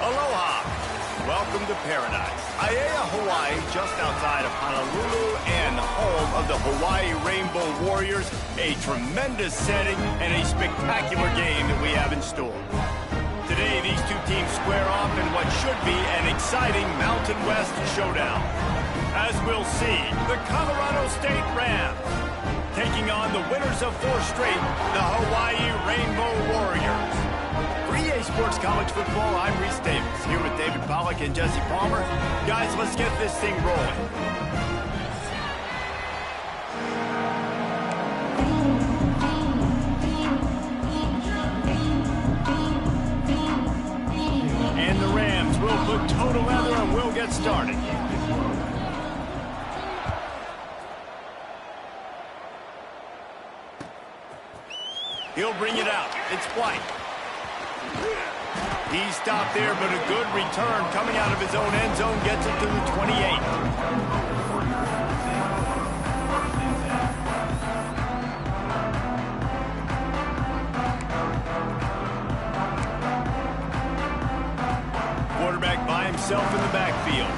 Aloha. Welcome to paradise. Aiea, Hawaii, just outside of Honolulu and the home of the Hawaii Rainbow Warriors. A tremendous setting and a spectacular game that we have in store. Today, these two teams square off in what should be an exciting Mountain West showdown. As we'll see, the Colorado State Rams taking on the winners of 4 straight, the Hawaii Rainbow Warriors. For EA Sports College Football, I'm Reese Davis, here with David Pollack and Jesse Palmer. Guys, let's get this thing rolling. And the Rams will put toe to leather and we'll get started. He'll bring it out. It's White. He stopped there, but a good return coming out of his own end zone gets it to the 28. Quarterback by himself in the backfield.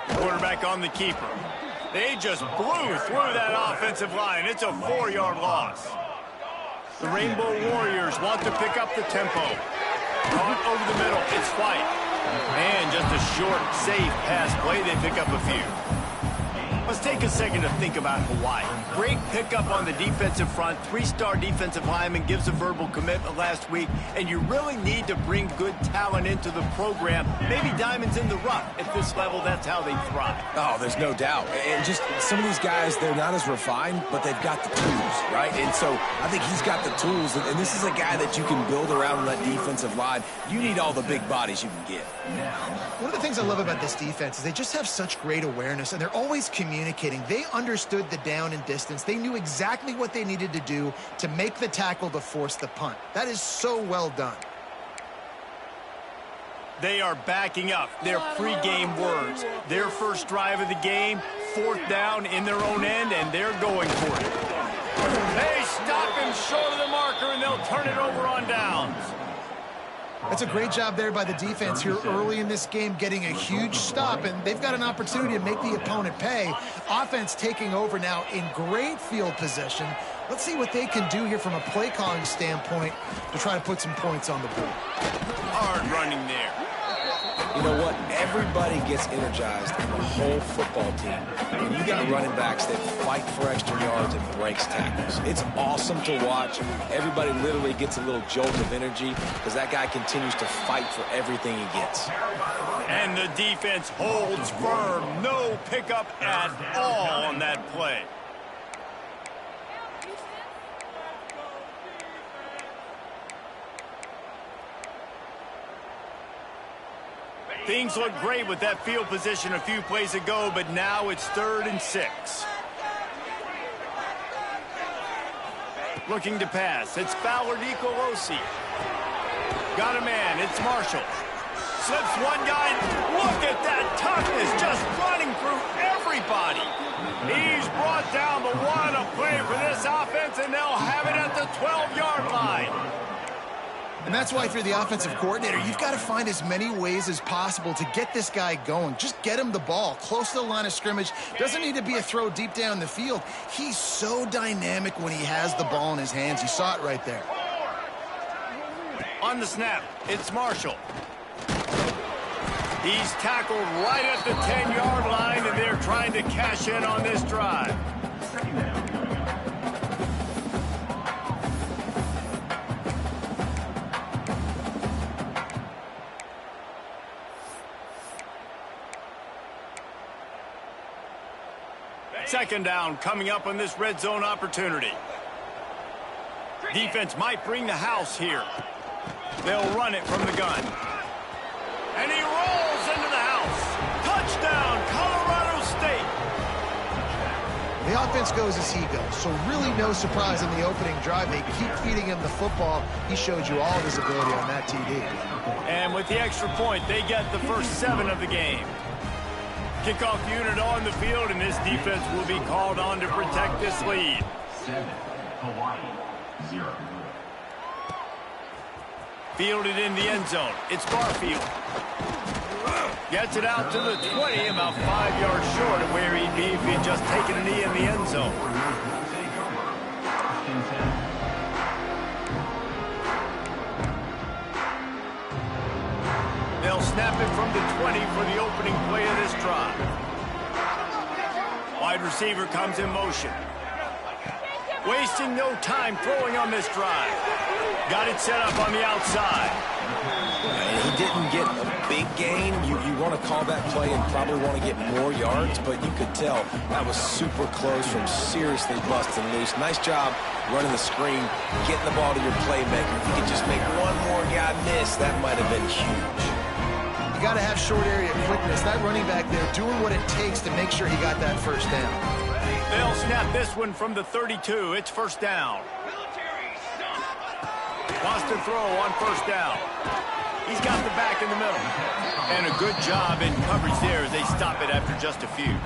Quarterback on the keeper. They just blew through that offensive line. It's a 4-yard loss. The Rainbow Warriors want to pick up the tempo. Caught over the middle. It's White. And just a short, safe pass play. They pick up a few. Let's take a second to think about Hawaii. Great pickup on the defensive front. 3-star defensive lineman gives a verbal commitment last week. And you really need to bring good talent into the program. Maybe diamonds in the rough. At this level, that's how they thrive. Oh, there's no doubt. And just some of these guys, they're not as refined, but they've got the tools, right? And so I think he's got the tools. And this is a guy that you can build around on that defensive line. You need all the big bodies you can get. One of the things I love about this defense is they just have such great awareness, and they're always communicating. They understood the down and distance. They knew exactly what they needed to do to make the tackle to force the punt. That is so well done. They are backing up their pregame words. Their first drive of the game, 4th down in their own end, and they're going for it. They stop him short of the marker, and they'll turn it over on downs. That's a great job there by the defense here early in this game, getting a huge stop, and they've got an opportunity to make the opponent pay. Offense taking over now in great field position. Let's see what they can do here from a play calling standpoint to try to put some points on the board. Hard running there. You know what? Everybody gets energized in the whole football team. And you got running backs that fight for extra yards and breaks tackles. It's awesome to watch. Everybody literally gets a little jolt of energy because that guy continues to fight for everything he gets. And the defense holds firm. No pickup at all on that play. Things look great with that field position a few plays ago, but now it's 3rd and 6. Looking to pass. It's Fowler Nicolosi. Got a man. It's Marshall. Slips one guy. Look at that toughness just running through everybody. He's brought down the one to play for this offense, and they'll have it at the 12-yard line. And that's why, if you're the offensive coordinator, you've got to find as many ways as possible to get this guy going. Just get him the ball close to the line of scrimmage. Doesn't need to be a throw deep down the field. He's so dynamic when he has the ball in his hands. You saw it right there. On the snap, it's Marshall. He's tackled right at the 10-yard line, and they're trying to cash in on this drive. Second down coming up on this red zone opportunity. Defense might bring the house here. They'll run it from the gun. And he rolls into the house. Touchdown, Colorado State. The offense offense goes as he goes. So really no surprise in the opening drive. They keep feeding him the football. He showed you all of his ability on that TD. And with the extra point, they get the first 7 of the game. Kickoff unit on the field, and this defense will be called on to protect this lead. 7, Hawaii, 0. Fielded in the end zone. It's Barfield. Gets it out to the 20, about 5 yards short of where he'd be if he'd just taken a knee in the end zone. They'll snap it from the 20 for the opening play of this drive. Wide receiver comes in motion. Wasting no time throwing on this drive. Got it set up on the outside. And he didn't get a big gain. You want to call that play and probably want to get more yards, but you could tell that was super close from seriously busting loose. Nice job running the screen, getting the ball to your playmaker. If you could just make one more guy miss, that might have been huge. You got to have short area quickness. That running back there doing what it takes to make sure he got that first down. They'll snap this one from the 32. It's first down. Wants to throw on first down. He's got the back in the middle. And a good job in coverage there as they stop it after just a few.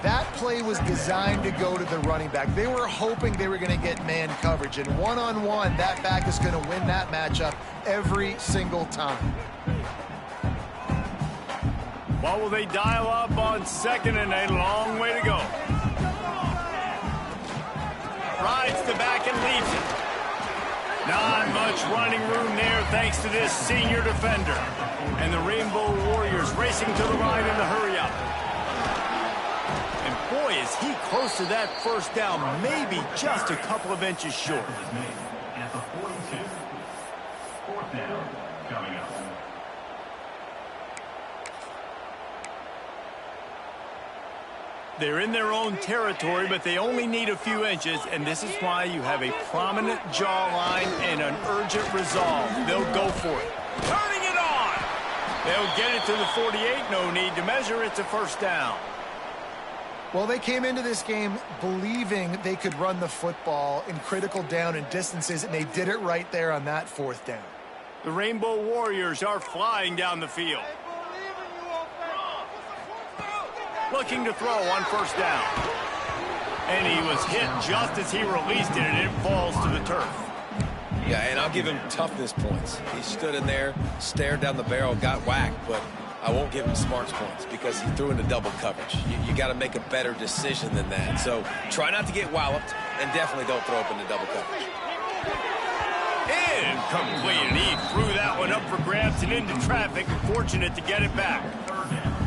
That play was designed to go to the running back. They were hoping they were going to get man coverage. And one-on-one, that back is going to win that matchup every single time. What will they dial up on second, and a long way to go. Rides the back and leaves it. Not much running room there thanks to this senior defender. And the Rainbow Warriors racing to the line in the hurry-up. And boy, is he close to that first down, maybe just a couple of inches short. At the 42. 4th down coming up. They're in their own territory, but they only need a few inches, and this is why you have a prominent jawline and an urgent resolve. They'll go for it. Turning it on! They'll get it to the 48. No need to measure. It's a first down. Well, they came into this game believing they could run the football in critical down and distances, and they did it right there on that 4th down. The Rainbow Warriors are flying down the field. Looking to throw on first down. And he was hit just as he released it, and it falls to the turf. Yeah, and I'll give him toughness points. He stood in there, stared down the barrel, got whacked, but I won't give him smarts points because he threw into double coverage. You got to make a better decision than that. So try not to get walloped, and definitely don't throw up into double coverage. Incomplete, and he threw that one up for grabs and into traffic. Fortunate to get it back.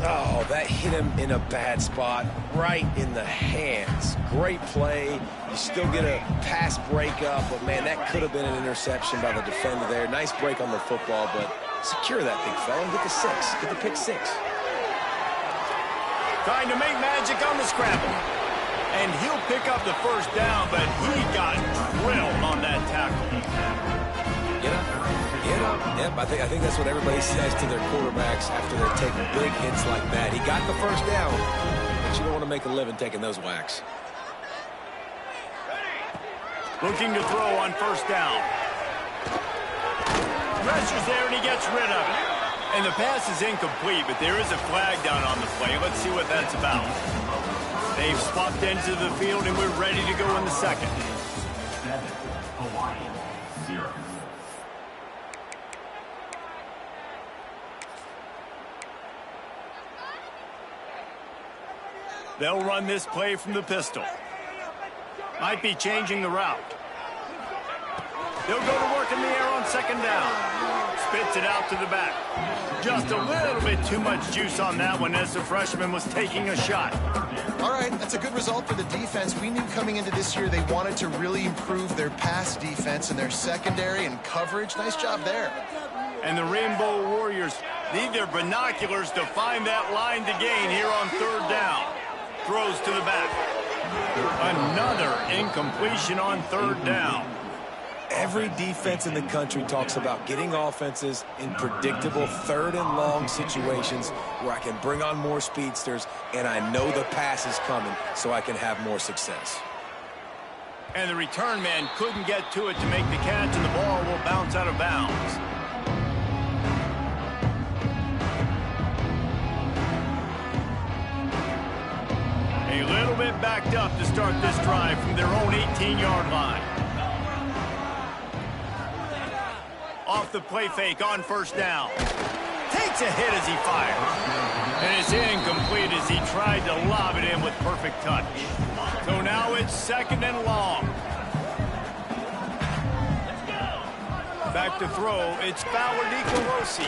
Oh, that hit him in a bad spot, right in the hands. Great play. You still get a pass breakup, but, man, that could have been an interception by the defender there. Nice break on the football, but secure that big fella and get the 6. Get the pick 6. Trying to make magic on the scramble. And he'll pick up the first down, but he got drilled on that tackle. Get up. Get up. Yep, I think that's what everybody says to their quarterbacks after they're taking big hits like that. He got the first down, but you don't want to make a living taking those whacks. Looking to throw on first down. Pressure's there, and he gets rid of it. And the pass is incomplete, but there is a flag down on the play. Let's see what that's about. They've swapped ends of the field, and we're ready to go in the second. 7, Hawaii, 0. They'll run this play from the pistol. Might be changing the route. They'll go to work in the air on second down. Spits it out to the back. Just a little bit too much juice on that one as the freshman was taking a shot. All right, that's a good result for the defense. We knew coming into this year they wanted to really improve their pass defense and their secondary and coverage. Nice job there. And the Rainbow Warriors need their binoculars to find that line to gain here on third down. Throws to the back. Another incompletion on third down. Every defense in the country talks about getting offenses in predictable third and long situations where I can bring on more speedsters and I know the pass is coming so I can have more success. And the return man couldn't get to it to make the catch, and the ball will bounce out of bounds. A little bit backed up to start this drive from their own 18-yard line. Off the play fake on first down. Takes a hit as he fires. And it's incomplete as he tried to lob it in with perfect touch. So now it's second and long. Back to throw. It's Fowler Nicolosi.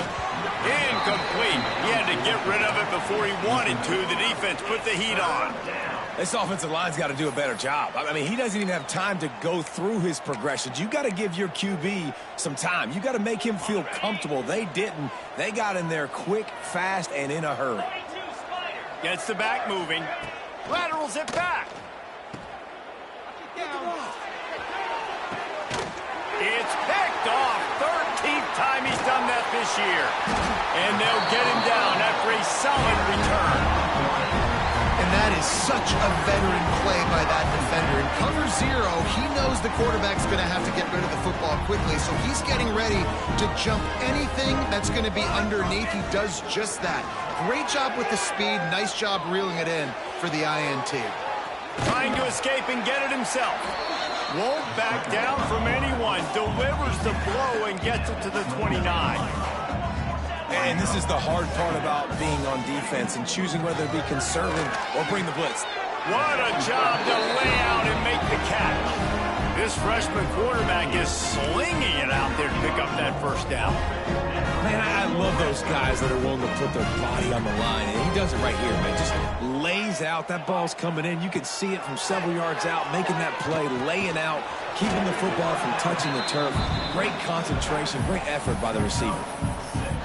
Incomplete. He had to get rid of it before he wanted to. The defense put the heat on. This offensive line's got to do a better job. I mean, he doesn't even have time to go through his progressions. You got to give your QB some time. You got to make him feel comfortable. They didn't. They got in there quick, fast, and in a hurry. Gets the back moving. Laterals it back. It's picked off. 13th time he's done that this year. And they'll get him down after a solid return. And that is such a veteran play by that defender. In cover zero, he knows the quarterback's going to have to get rid of the football quickly, so he's getting ready to jump anything that's going to be underneath. He does just that. Great job with the speed. Nice job reeling it in for the INT. Trying to escape and get it himself. Won't back down from anyone. Delivers the blow and gets it to the 29. And this is the hard part about being on defense and choosing whether to be conservative or bring the blitz. What a job to lay out and make the catch. This freshman quarterback is slinging it out there to pick up that first down. Man, I love those guys that are willing to put their body on the line. And he does it right here, man. Just lays out. That ball's coming in. You can see it from several yards out, making that play, laying out, keeping the football from touching the turf. Great concentration, great effort by the receiver.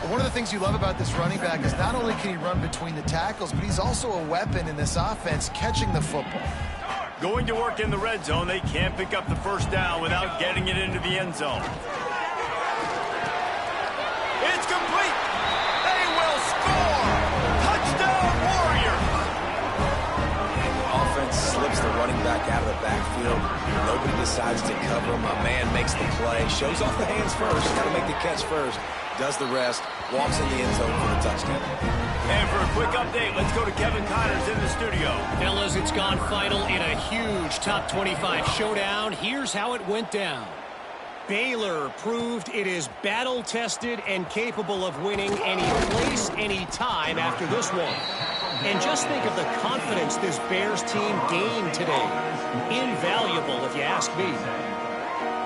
One of the things you love about this running back is not only can he run between the tackles, but he's also a weapon in this offense, catching the football. Going to work in the red zone. They can't pick up the first down without getting it into the end zone. It's complete. They will score. Touchdown, Warriors. Offense slips the running back out of the backfield. Nobody decides to cover him. A man makes the play. Shows off the hands first. Got to make the catch first. Does the rest. Walks in the end zone for the touchdown. And for a quick update, let's go to Kevin Connors in the studio. Fellas, it's gone final in a huge top 25 showdown. Here's how it went down. Baylor proved it is battle-tested and capable of winning any place, any time after this one. And just think of the confidence this Bears team gained today. Invaluable, if you ask me.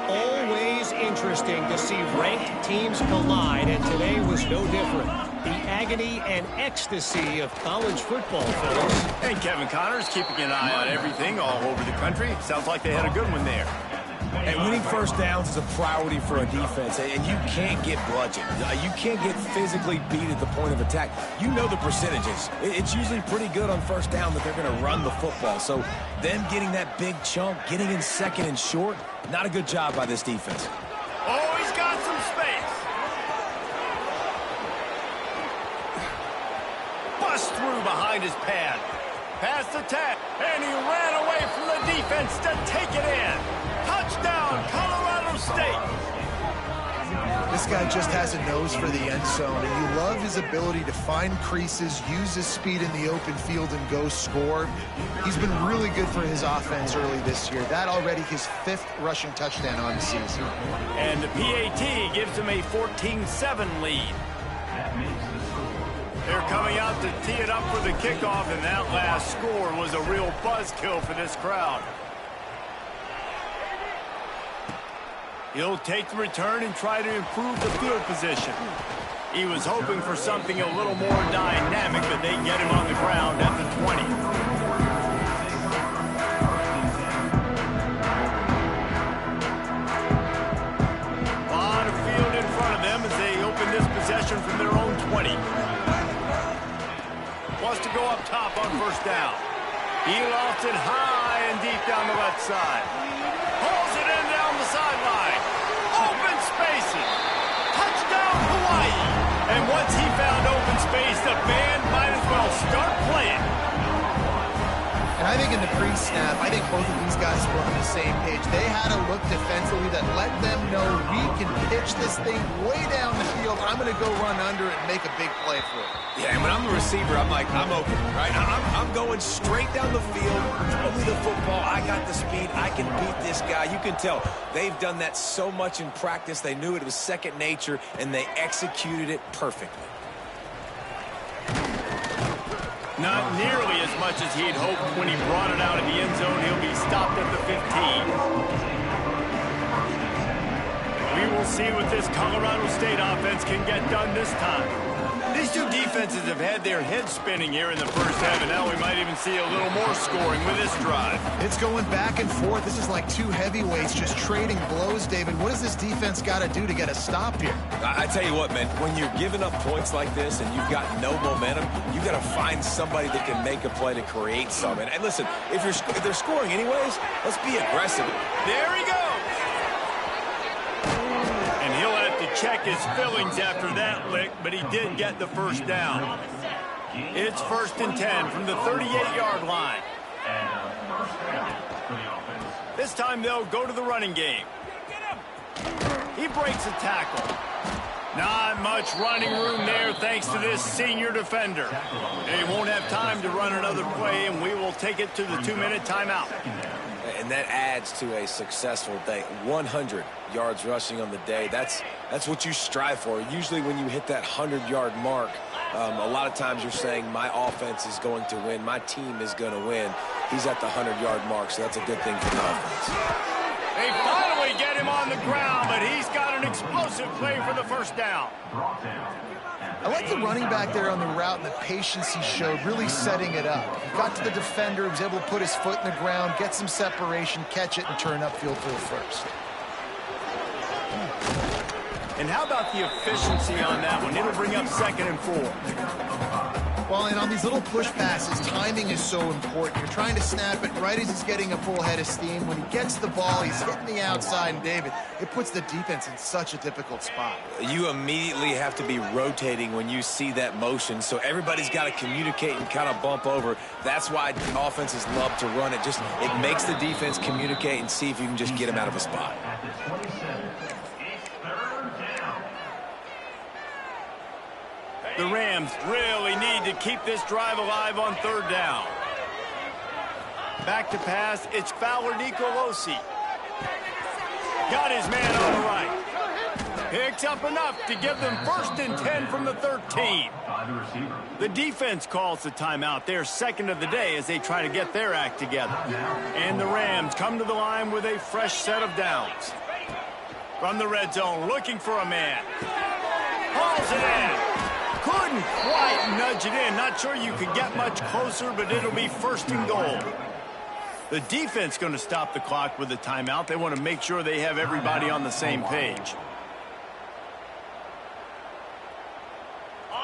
Always interesting to see ranked teams collide, and today was no different. The agony and ecstasy of college football, fellas. And Kevin Connors keeping an eye on everything all over the country. Sounds like they had a good one there. And winning first downs is a priority for a defense, and you can't get bludgeoned. You can't get physically beat at the point of attack. You know the percentages. It's usually pretty good on first down that they're going to run the football. So them getting that big chunk, getting in second and short, not a good job by this defense. Oh, he's got some space. Bust through behind his pad. Past the tag, and he ran away from the defense to take it in. Touchdown, Colorado State. This guy just has a nose for the end zone, and you love his ability to find creases, use his speed in the open field, and go score. He's been really good for his offense early this year. That already his 5th rushing touchdown on the season. And the PAT gives him a 14-7 lead. They're coming out to tee it up for the kickoff, and that last score was a real buzzkill for this crowd. He'll take the return and try to improve the field position. He was hoping for something a little more dynamic, but they get him on the ground at the 20. A lot of field in front of them as they open this possession from their own 20. Wants to go up top on first down. He lost it high and deep down the left side. Pulls it in down the sideline. And once he found open space, the band might as well start playing. And I think in the pre-snap, I think both of these guys were on the same page. They had a look defensively that let them know we can pitch this thing way down the field. I'm going to go run under it and make a big play for it. Yeah, and when I'm the receiver, I'm like, I'm open, right? I'm going straight down the field. Throw me the football. I got the speed. I can beat this guy. You can tell they've done that so much in practice. They knew it was second nature, and they executed it perfectly. Not nearly as much as he'd hoped when he brought it out of the end zone. He'll be stopped at the 15. We will see what this Colorado State offense can get done this time. These two defenses have had their heads spinning here in the first half, and now we might even see a little more scoring with this drive. It's going back and forth. This is like two heavyweights just trading blows, David. What does this defense got to do to get a stop here? I tell you what, man, when you're giving up points like this and you've got no momentum, you got to find somebody that can make a play to create some. And listen, if they're scoring anyways, let's be aggressive. There he goes. And he'll have to check his fillings after that lick, but he did get the first down. It's 1st and 10 from the 38-yard line. This time they'll go to the running game. He breaks a tackle. Not much running room there thanks to this senior defender. They won't have time to run another play, and we will take it to the 2-minute timeout. And that adds to a successful day. 100 yards rushing on the day. That's what you strive for. Usually when you hit that 100-yard mark, a lot of times you're saying my offense is going to win, my team is going to win. He's at the 100-yard mark, so that's a good thing for the offense. They finally get him on the ground, but he's got an explosive play for the first down. I like the running back there on the route and the patience he showed, really setting it up. He got to the defender, he was able to put his foot in the ground, get some separation, catch it, and turn upfield for the first. And how about the efficiency on that one? It'll bring up 2nd and 4. Well, and on these little push passes, timing is so important. You're trying to snap it right as he's getting a full head of steam. When he gets the ball, he's hitting the outside, and David, it puts the defense in such a difficult spot. You immediately have to be rotating when you see that motion, so everybody's got to communicate and kind of bump over. That's why offenses love to run it. It makes the defense communicate and see if you can just get him out of a spot. The Rams really need to keep this drive alive on 3rd down. Back to pass, it's Fowler Nicolosi. Got his man on the right. Picks up enough to give them 1st and 10 from the 13. The defense calls the timeout. They're 2nd of the day as they try to get their act together. And the Rams come to the line with a fresh set of downs. From the red zone, looking for a man. Hauls it in. Couldn't quite nudge it in. Not sure you could get much closer, but it'll be 1st and goal. The defense going to stop the clock with a timeout. They want to make sure they have everybody on the same page.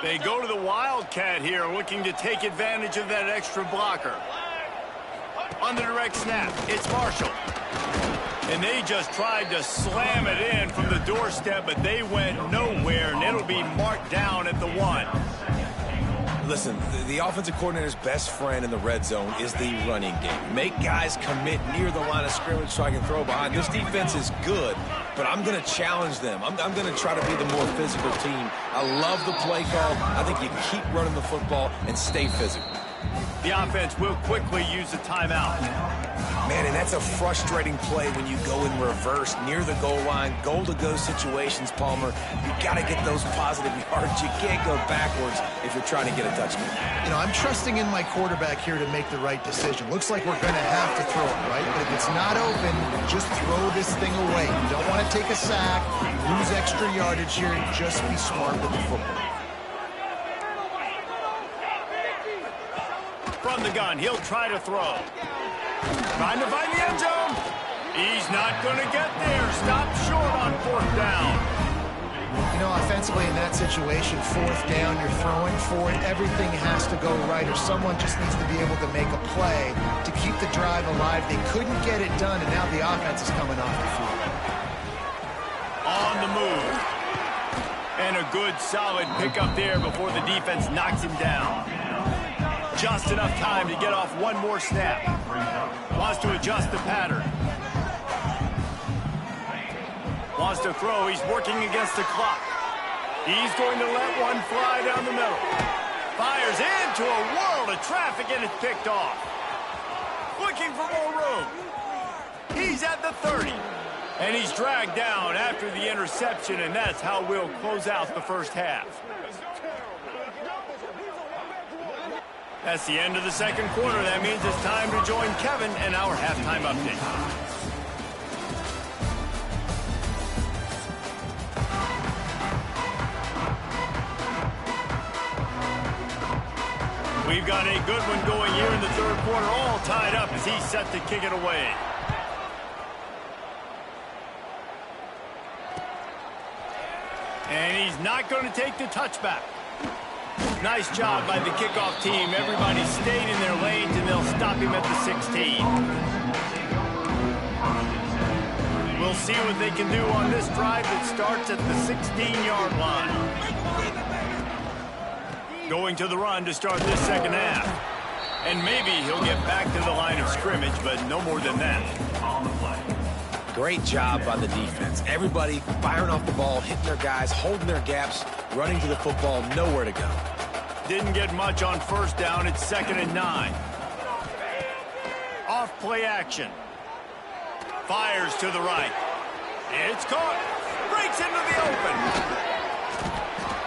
They go to the Wildcat here, looking to take advantage of that extra blocker. On the direct snap, it's Marshall. And they just tried to slam it in from the doorstep, but they went nowhere, and it'll be marked down at the 1. Listen, the offensive coordinator's best friend in the red zone is the running game. Make guys commit near the line of scrimmage so I can throw behind. This defense is good, but I'm going to challenge them. I'm going to try to be the more physical team. I love the play call. I think you keep running the football and stay physical. The offense will quickly use a timeout. Man, and that's a frustrating play when you go in reverse near the goal line, goal-to-go situations, Palmer. You got to get those positive yards. You can't go backwards if you're trying to get a touchdown. You know, I'm trusting in my quarterback here to make the right decision. Looks like we're going to have to throw it, right? But if it's not open, just throw this thing away. You don't want to take a sack, lose extra yardage here. Just be smart with the football. From the gun, he'll try to throw. Trying to find the end zone. He's not going to get there. Stop short on 4th down. You know, offensively in that situation, 4th down, you're throwing for it. Everything has to go right, or someone just needs to be able to make a play to keep the drive alive. They couldn't get it done, and now the offense is coming off the field. On the move. And And a good, solid pickup there before the defense knocks him down. Just enough time to get off one more snap. Wants to adjust the pattern. Wants to throw. He's working against the clock. He's going to let one fly down the middle. Fires into a world of traffic, and it's picked off. Looking for more room. He's at the 30. And he's dragged down after the interception, and that's how we'll close out the first half. That's the end of the second quarter. That means it's time to join Kevin and our halftime update. We've got a good one going here in the third quarter, all tied up as he's set to kick it away. And he's not going to take the touchback. Nice job by the kickoff team. Everybody stayed in their lanes, and they'll stop him at the 16. We'll see what they can do on this drive that starts at the 16-yard line. Going to the run to start this second half. And maybe he'll get back to the line of scrimmage, but no more than that. Great job by the defense. Everybody firing off the ball, hitting their guys, holding their gaps, running to the football, nowhere to go. Didn't get much on first down. It's 2nd and 9. Off play action. Fires to the right. It's caught. Breaks into the open.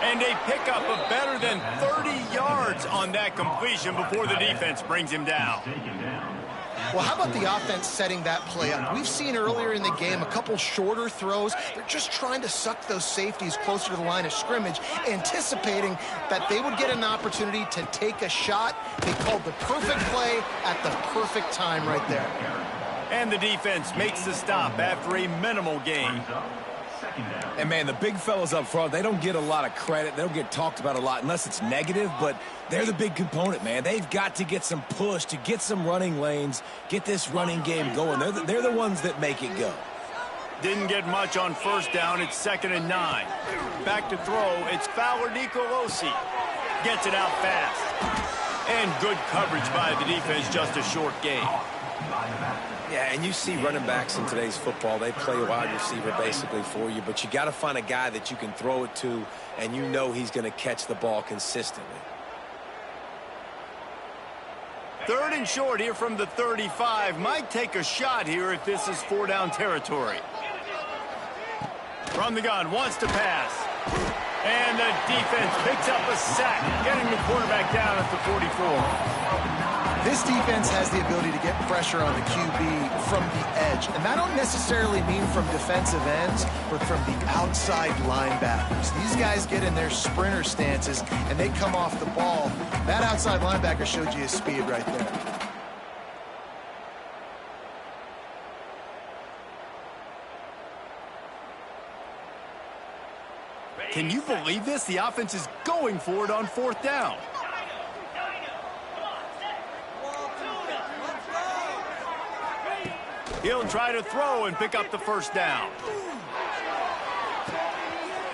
And a pickup of better than 30 yards on that completion before the defense brings him down. Well, how about the offense setting that play up? We've seen earlier in the game a couple shorter throws. They're just trying to suck those safeties closer to the line of scrimmage, anticipating that they would get an opportunity to take a shot. They called the perfect play at the perfect time right there. And the defense makes the stop after a minimal gain. And, man, the big fellas up front, they don't get a lot of credit. They don't get talked about a lot unless it's negative, but they're the big component, man. They've got to get some push, to get some running lanes, get this running game going. They're the ones that make it go. Didn't get much on first down. It's 2nd and 9. Back to throw. It's Fowler Nicolosi. Gets it out fast. And good coverage by the defense, just a short gain. Yeah, and you see running backs in today's football, they play wide receiver basically for you, but you got to find a guy that you can throw it to, and you know he's going to catch the ball consistently. 3rd and short here from the 35. Might take a shot here if this is 4-down territory. From the gun, wants to pass. And the defense picks up a sack, getting the quarterback down at the 44. This defense has the ability to get pressure on the QB from the edge. And that don't necessarily mean from defensive ends, but from the outside linebackers. These guys get in their sprinter stances, and they come off the ball. That outside linebacker showed you his speed right there. Can you believe this? The offense is going for it on 4th down. He'll try to throw and pick up the first down.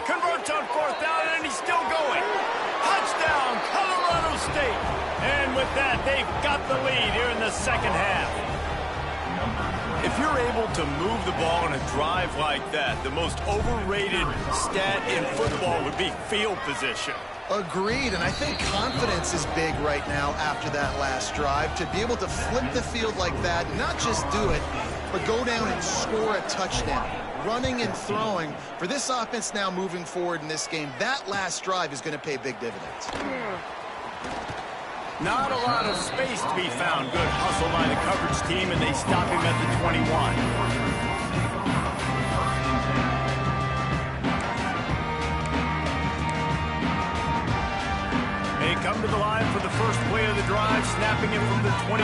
Converts on 4th down, and he's still going. Touchdown, Colorado State. And with that, they've got the lead here in the second half. If you're able to move the ball in a drive like that, the most overrated stat in football would be field position. Agreed, and I think confidence is big right now after that last drive. To be able to flip the field like that, not just do it, but go down and score a touchdown. Running and throwing, for this offense now moving forward in this game, that last drive is going to pay big dividends. Not a lot of space to be found. Good hustle by the coverage team, and they stop him at the 21. They come to the line for the first play of the drive, snapping it from the 21.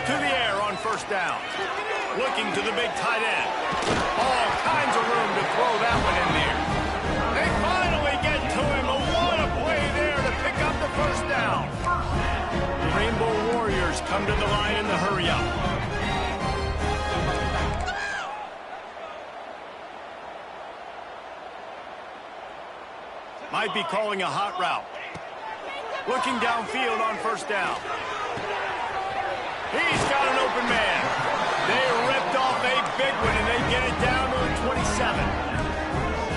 To the air on first down. Looking to the big tight end. All kinds of room to throw that one in there. They finally get to him. What a play there to pick up the first down. Rainbow Warriors come to the line in the hurry-up. Might be calling a hot route. Looking downfield on first down. He's got an open man. They ripped off a big one, and they get it down to the 27.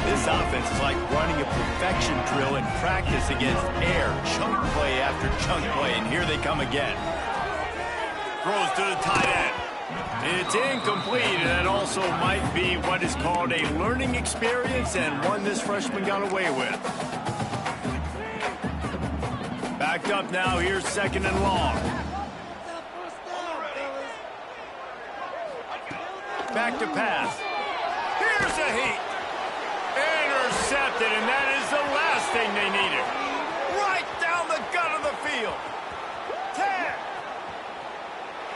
This offense is like running a perfection drill in practice against air. Chunk play after chunk play, and here they come again. Throws to the tight end. It's incomplete, and that also might be what is called a learning experience, and one this freshman got away with. Backed up now, here's 2nd and long. Back to pass. Here's a heat. Intercepted, and that is the last thing they needed. Right down the gut of the field. 10.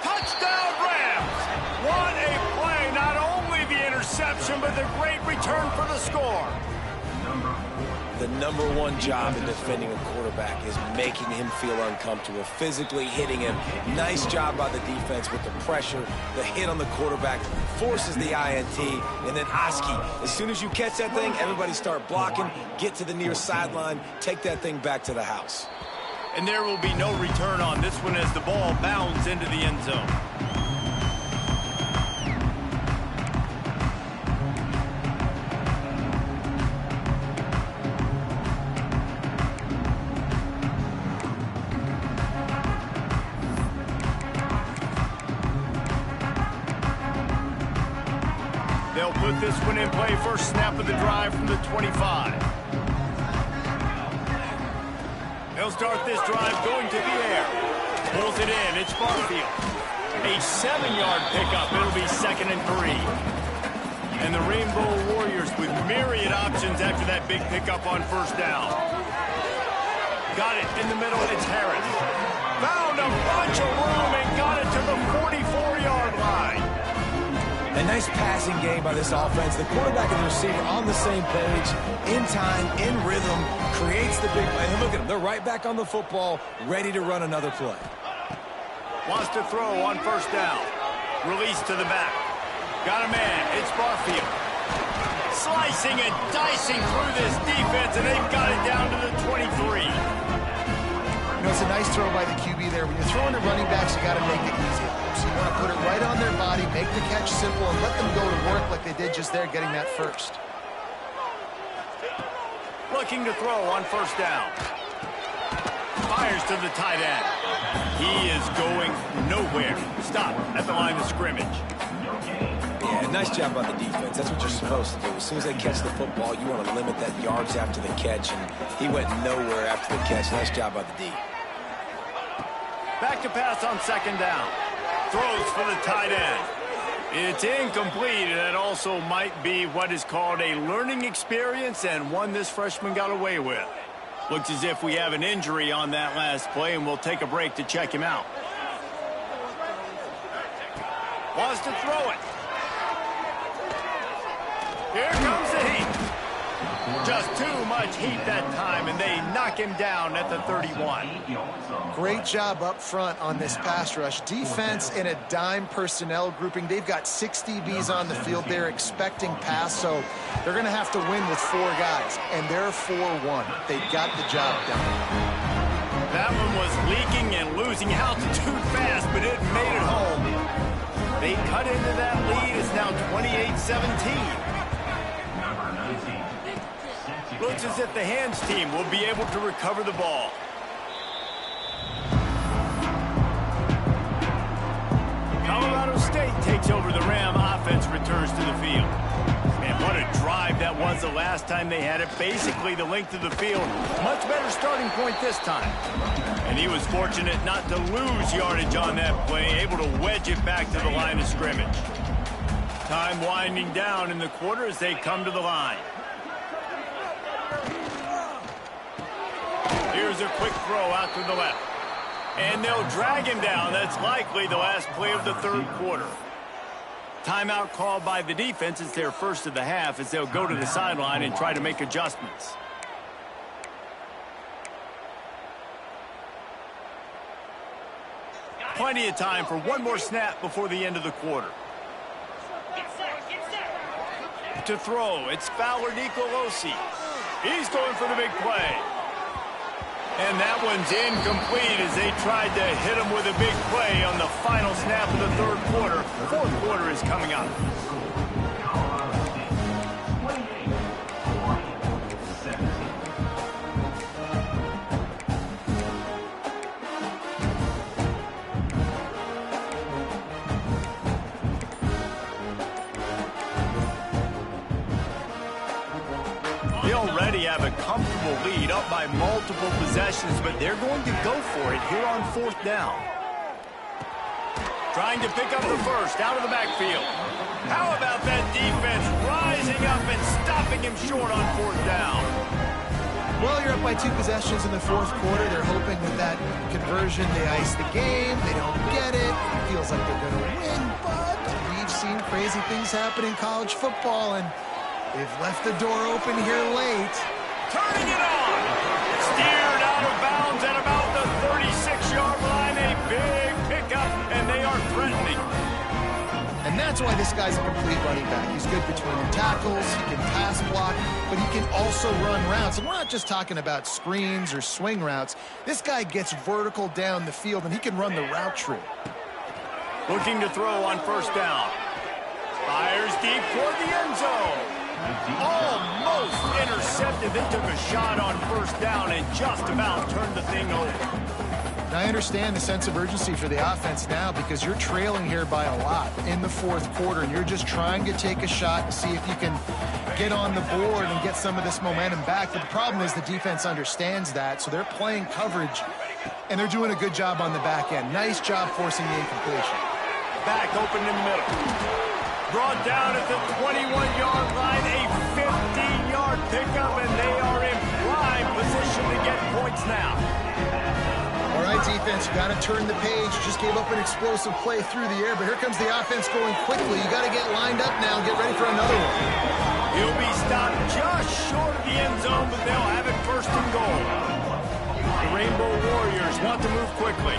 Touchdown Rams. What a play. Not only the interception, but the great return for the score. The number one job in defending a quarterback is making him feel uncomfortable, physically hitting him. Nice job by the defense with the pressure. The hit on the quarterback forces the INT. And then Oski, as soon as you catch that thing, everybody start blocking, get to the near sideline, take that thing back to the house. And there will be no return on this one as the ball bounds into the end zone. They'll put this one in play. First snap of the drive from the 25. They'll start this drive going to the air. Pulls it in. It's Barfield. A 7-yard pickup. It'll be 2nd and 3. And the Rainbow Warriors with myriad options after that big pickup on first down. Got it in the middle. It's Harris. Found a bunch of room and got it to the 44-yard line. A nice passing game by this offense. The quarterback and the receiver on the same page, in time, in rhythm, creates the big play. And look at them. They're right back on the football, ready to run another play. Wants to throw on first down. Release to the back. Got a man. It's Barfield. Slicing and dicing through this defense, and they've got it down to the 23. You know, it's a nice throw by the QB there. When you're throwing to running backs, you got to make it easy. So you want to put it right on their body, make the catch simple, and let them go to work like they did just there, getting that first. Looking to throw on first down. Fires to the tight end. He is going nowhere. Stop at the line of scrimmage. Yeah, nice job by the defense. That's what you're supposed to do. As soon as they catch the football, you want to limit that yards after the catch, and he went nowhere after the catch. Nice job by the D. Back to pass on 2nd down. Throws for the tight end. It's incomplete, and that also might be what is called a learning experience, and one this freshman got away with. Looks as if we have an injury on that last play, and we'll take a break to check him out. Wants to throw it. Here comes the heat. Just too much heat that time, and they knock him down at the 31. Great job up front on this pass rush. Defense in a dime personnel grouping. They've got 6 DBs on the field. They're expecting pass, so they're going to have to win with 4 guys, and they're 4-1. They got the job done. That one was leaking and losing altitude fast, but it made it home. They cut into that lead. It's now 28-17. Looks as if the hands team will be able to recover the ball. Colorado State takes over. The Ram offense returns to the field. And what a drive that was the last time they had it. Basically the length of the field. Much better starting point this time. And he was fortunate not to lose yardage on that play, able to wedge it back to the line of scrimmage. Time winding down in the quarter as they come to the line. Here's a quick throw out to the left. And they'll drag him down. That's likely the last play of the 3rd quarter. Timeout called by the defense. It's their first of the half as they'll go to the sideline and try to make adjustments. Plenty of time for one more snap before the end of the quarter. To throw, it's Fowler Nicolosi. He's going for the big play. And that one's incomplete as they tried to hit him with a big play on the final snap of the third quarter. Fourth quarter is coming up. They already have a comfortable lead, up by multiple possessions, but they're going to go for it here on fourth down. Trying to pick up the first out of the backfield. How about that defense rising up and stopping him short on fourth down? Well, you're up by 2 possessions in the fourth quarter. They're hoping with that conversion they ice the game. They don't get it. It feels like they're going to win, but we've seen crazy things happen in college football, and they've left the door open here late. Turning it on. Steered out of bounds at about the 36-yard line. A big pickup, and they are threatening. And that's why this guy's a complete running back. He's good between the tackles, he can pass block, but he can also run routes. And we're not just talking about screens or swing routes. This guy gets vertical down the field, and he can run the route tree. Looking to throw on first down. Fires deep toward the end zone. Almost intercepted. They took a shot on first down and just about turned the thing over. Now, I understand the sense of urgency for the offense now because you're trailing here by a lot in the fourth quarter, and you're just trying to take a shot and see if you can get on the board and get some of this momentum back. But the problem is the defense understands that, so they're playing coverage, and they're doing a good job on the back end. Nice job forcing the incompletion. Back open in the middle. Brought down at the 21-yard line, a 15-yard pickup, and they are in prime position to get points now. All right, defense, you got to turn the page. You just gave up an explosive play through the air, but here comes the offense going quickly. You got to get lined up now and get ready for another one. He'll be stopped just short of the end zone, but they'll have it first and goal. The Rainbow Warriors want to move quickly.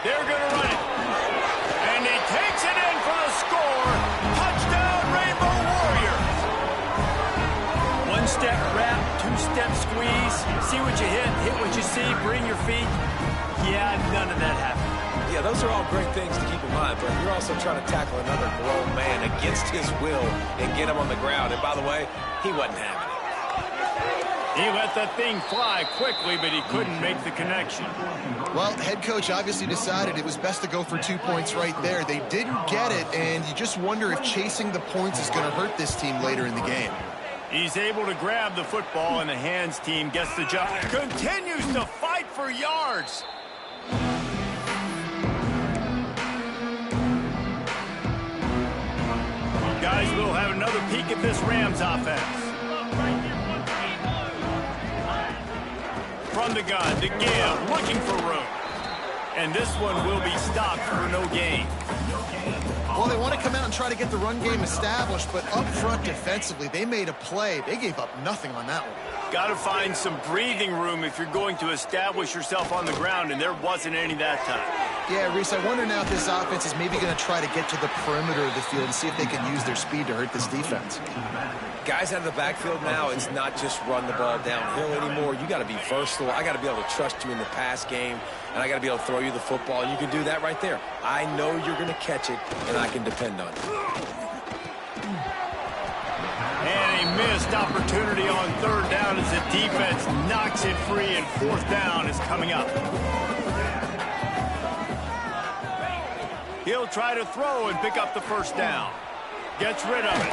They're going to run it. And he takes it in for the score. Touchdown, Rainbow Warriors. One-step wrap, two-step squeeze. See what you hit what you see, bring your feet. Yeah, none of that happened. Yeah, those are all great things to keep in mind, but you're also trying to tackle another grown man against his will and get him on the ground. And by the way, he wasn't having it. He let that thing fly quickly, but he couldn't make the connection. Well, head coach obviously decided it was best to go for 2 points right there. They didn't get it, and you just wonder if chasing the points is going to hurt this team later in the game. He's able to grab the football, and the hands team gets the job. Continues to fight for yards. Guys, we'll have another peek at this Rams offense. From the gun to give, looking for room. And this one will be stopped for no gain. Well, they want to come out and try to get the run game established, but up front defensively, they made a play. They gave up nothing on that one. Got to find some breathing room if you're going to establish yourself on the ground, and there wasn't any that time. Yeah, Reese, I wonder now if this offense is maybe going to try to get to the perimeter of the field and see if they can use their speed to hurt this defense. Guys out of the backfield now, it's not just run the ball downhill anymore. You got to be versatile. I got to be able to trust you in the pass game, and I got to be able to throw you the football, and you can do that right there. I know you're going to catch it, and I can depend on it. And a missed opportunity on third down as the defense knocks it free, and fourth down is coming up. He'll try to throw and pick up the first down. Gets rid of it.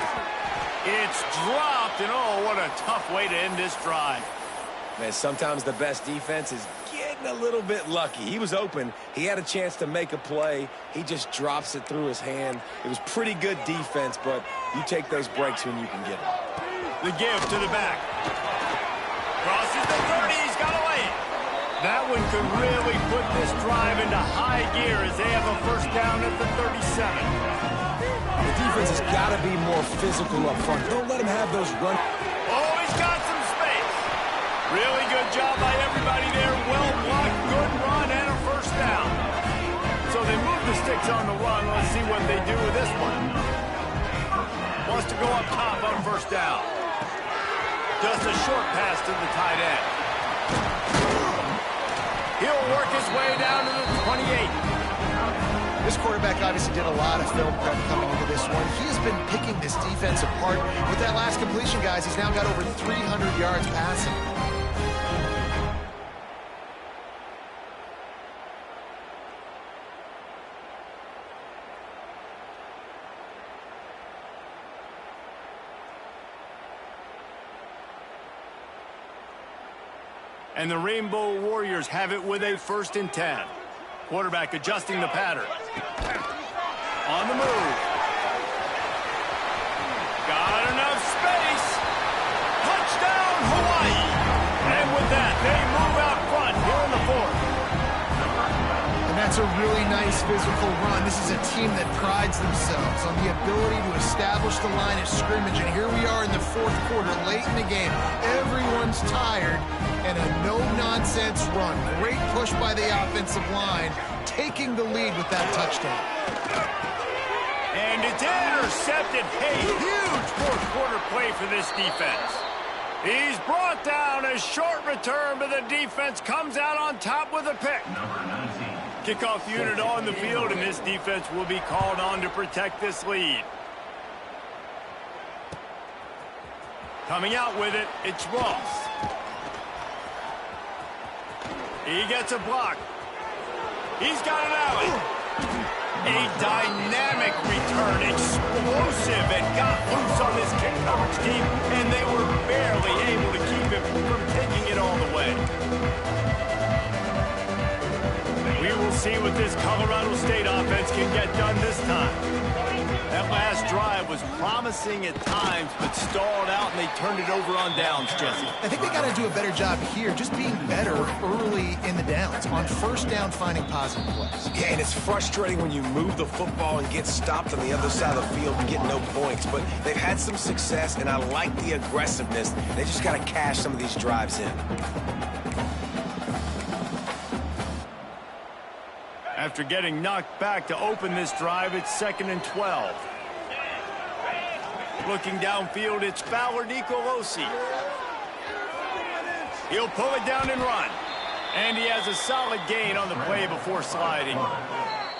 It's dropped, and oh, what a tough way to end this drive. Man, sometimes the best defense is getting a little bit lucky. He was open. He had a chance to make a play. He just drops it through his hand. It was pretty good defense, but you take those breaks when you can get them. The give to the back. Crosses the 30. He's got to lay it. That one could really put this drive into high gear as they have a first down at the 37. The defense has got to be more physical up front. Don't let him have those run. Oh, he's got some space. Really good job by everybody there. Well blocked, good run, and a first down. So they move the sticks on the run. Let's see what they do with this one. wants to go up top on first down. Just a short pass to the tight end. He'll work his way down to the 28. This quarterback obviously did a lot of film prep coming into this one. He has been picking this defense apart. With that last completion, guys, he's now got over 300 yards passing. And the Rainbow Warriors have it with a 1st and 10. Quarterback adjusting the pattern. On the move. Got enough space. Touchdown, Hawaii. And with that, they move out front here in the 4th. And that's a really nice physical run. This is a team that prides themselves on the ability to establish the line of scrimmage. And here we are in the 4th quarter, late in the game. Everyone's tired. And a no-nonsense run. Great push by the offensive line, taking the lead with that touchdown. And it's intercepted. A huge 4th quarter play for this defense. He's brought down. A short return, but the defense comes out on top with a pick. Kickoff unit on the field, and this defense will be called on to protect this lead. Coming out with it, it's Ross. He gets a block. He's got an alley. A dynamic return, explosive, and got loose on this kick coverage team, and they were barely able to keep him from taking it all the way. We will see what this Colorado State offense can get done this time. That last drive was promising at times, but stalled out, and they turned it over on downs, Jesse. I think they got to do a better job here, just being better early in the downs, on first down finding positive plays. Yeah, and it's frustrating when you move the football and get stopped on the other side of the field and get no points. But they've had some success, and I like the aggressiveness. They just got to cash some of these drives in. After getting knocked back to open this drive, it's 2nd and 12. Looking downfield, it's Fowler Nicolosi. He'll pull it down and run. And he has a solid gain on the play before sliding.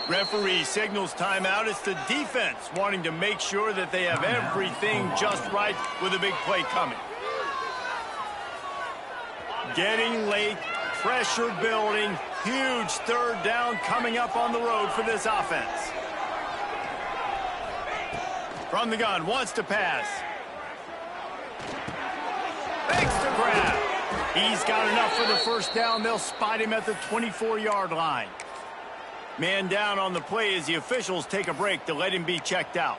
Referee signals timeout. It's the defense wanting to make sure that they have everything just right with a big play coming. Getting late, pressure building, huge 3rd down coming up on the road for this offense. From the gun, wants to pass. Makes the grab. He's got enough for the 1st down. They'll spot him at the 24-yard line. Man down on the play as the officials take a break to let him be checked out.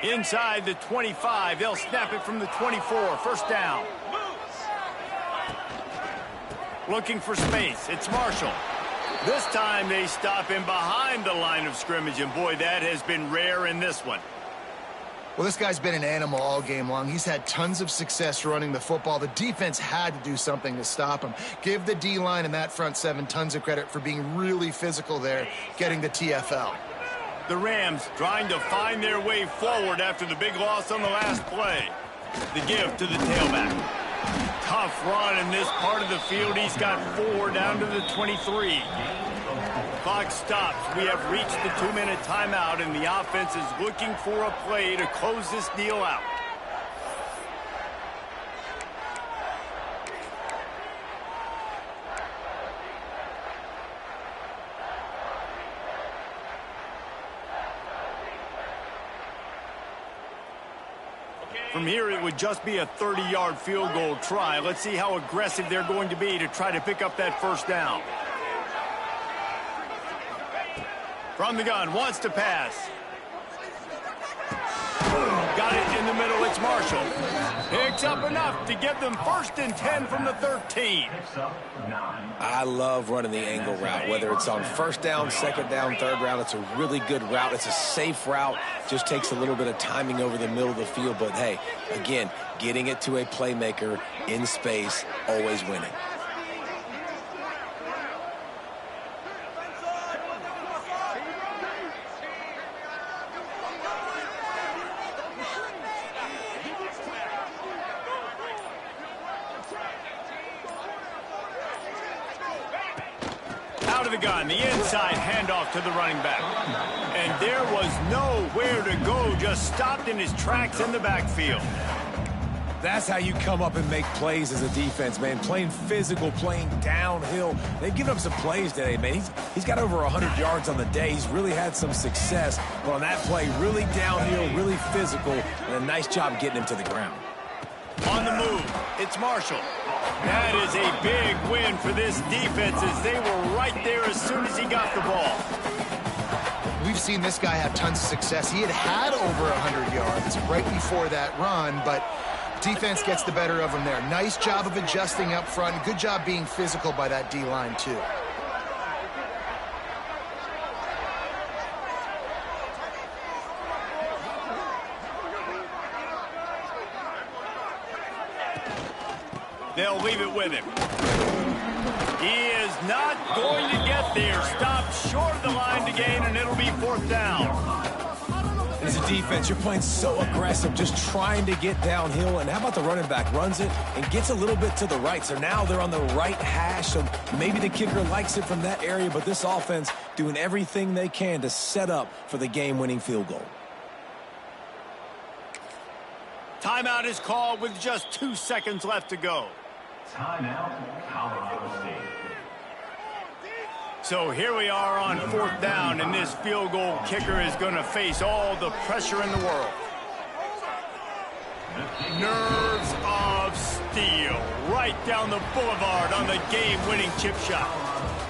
Inside the 25, they'll snap it from the 24, 1st down. Looking for space, it's Marshall. This time they stop him behind the line of scrimmage, and boy, that has been rare in this one. Well, this guy's been an animal all game long. He's had tons of success running the football. The defense had to do something to stop him. Give the D-line and that front 7 tons of credit for being really physical there, getting the TFL. The Rams trying to find their way forward after the big loss on the last play. The give to the tailback. Tough run in this part of the field. He's got 4 down to the 23. Clock stops. We have reached the 2-minute timeout, and the offense is looking for a play to close this deal out. From here, it would just be a 30-yard field goal try. Let's see how aggressive they're going to be to try to pick up that 1st down. From the gun, wants to pass. Got it in the middle, it's Marshall. Picks up enough to give them 1st and 10 from the 13. I love running the angle route, whether it's on 1st down, 2nd down, 3rd round. It's a really good route. It's a safe route. Just takes a little bit of timing over the middle of the field. But, hey, again, getting it to a playmaker in space, always winning. out of the gun, the inside handoff to the running back. And there was nowhere to go, just stopped in his tracks in the backfield. That's how you come up and make plays as a defense, man. Playing physical, playing downhill. They've given up some plays today, man. He's got over 100 yards on the day. He's really had some success. But on that play, really downhill, really physical, and a nice job getting him to the ground. On the move, it's Marshall. That is a big win for this defense as they were right there as soon as he got the ball. We've seen this guy have tons of success. He had over 100 yards right before that run, but defense gets the better of him there. Nice job of adjusting up front. Good job being physical by that D-line, too. They'll leave it with him. He is not going to get there. Stopped short of the line to gain, and it'll be 4th down. As a defense, you're playing so aggressive, just trying to get downhill. And how about the running back runs it and gets a little bit to the right. So now they're on the right hash. So maybe the kicker likes it from that area, but this offense doing everything they can to set up for the game-winning field goal. Timeout is called with just 2 seconds left to go. Timeout, Colorado State. So here we are on 4th down, and this field goal kicker is going to face all the pressure in the world. Nerves of steel right down the boulevard on the game-winning chip shot.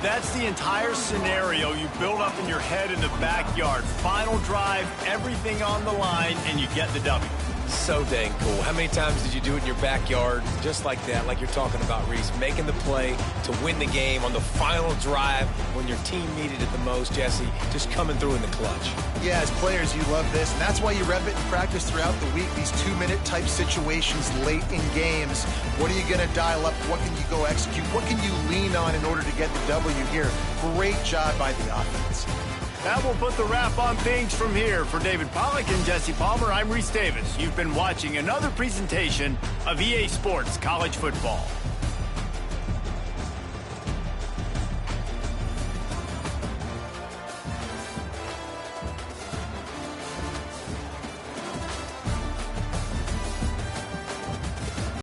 That's the entire scenario you build up in your head in the backyard. Final drive, everything on the line, and you get the W. So dang cool. How many times did you do it in your backyard just like that, like you're talking about, Reese, making the play to win the game on the final drive when your team needed it the most, Jesse, just coming through in the clutch. Yeah, as players, you love this, and that's why you rep it in practice throughout the week, these 2-minute type situations late in games. What are you going to dial up? What can you go execute? What can you lean on in order to get the W here? Great job by the offense. That will put the wrap on things from here. For David Pollack and Jesse Palmer, I'm Reese Davis. You've been watching another presentation of EA Sports College Football.